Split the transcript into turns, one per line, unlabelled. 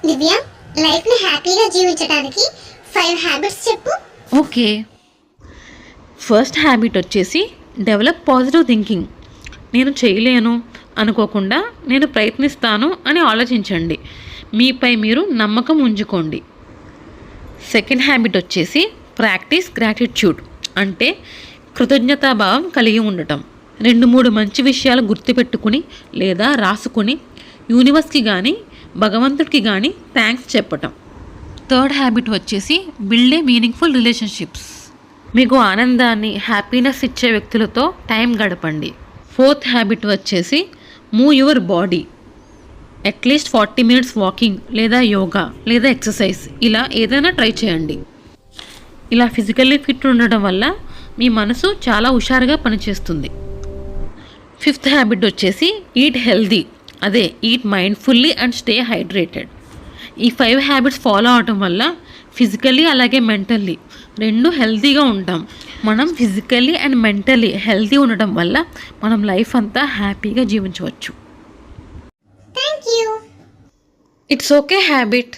దివ్య, లైఫ్ని హ్యాపీగా జీవించడానికి 5 హ్యాబిట్స్ చెప్పు.
ఓకే, ఫస్ట్ హ్యాబిట్ వచ్చేసి డెవలప్ పాజిటివ్ థింకింగ్. నేను చేయలేను అనుకోకుండా నేను ప్రయత్నిస్తాను అని ఆలోచించండి. మీపై మీరు నమ్మకం ఉంచుకోండి. సెకండ్ హ్యాబిట్ వచ్చేసి ప్రాక్టీస్ గ్రాటిట్యూడ్, అంటే కృతజ్ఞతాభావం కలిగి ఉండటం. 2-3 మంచి విషయాలు గుర్తుపెట్టుకుని లేదా రాసుకుని యూనివర్స్కి కానీ భగవంతుడికి కానీ థ్యాంక్స్ చెప్పటం. థర్డ్ హ్యాబిట్ వచ్చేసి బిల్డ్ ఏ మీనింగ్ఫుల్ రిలేషన్షిప్స్. మీకు ఆనందాన్ని హ్యాపీనెస్ ఇచ్చే వ్యక్తులతో టైం గడపండి. ఫోర్త్ హ్యాబిట్ వచ్చేసి move your body. At least 40 minutes walking లేదా యోగా లేదా ఎక్సర్సైజ్, ఇలా ఏదైనా ట్రై చేయండి. ఇలా ఫిజికల్లీ ఫిట్ ఉండడం వల్ల మీ మనసు చాలా హుషారుగా పనిచేస్తుంది. ఫిఫ్త్ హ్యాబిట్ వచ్చేసి ఈట్ హెల్దీ, అదే eat mindfully and stay hydrated. ఈ 5 హ్యాబిట్స్ ఫాలో అవటం వల్ల ఫిజికల్లీ అలాగే మెంటల్లీ 2 హెల్తీగా ఉంటాం. మనం ఫిజికల్లీ అండ్ మెంటల్లీ హెల్తీ ఉండటం వల్ల మనం లైఫ్ అంతా హ్యాపీగా జీవించవచ్చు.
Thank you.
It's okay habit.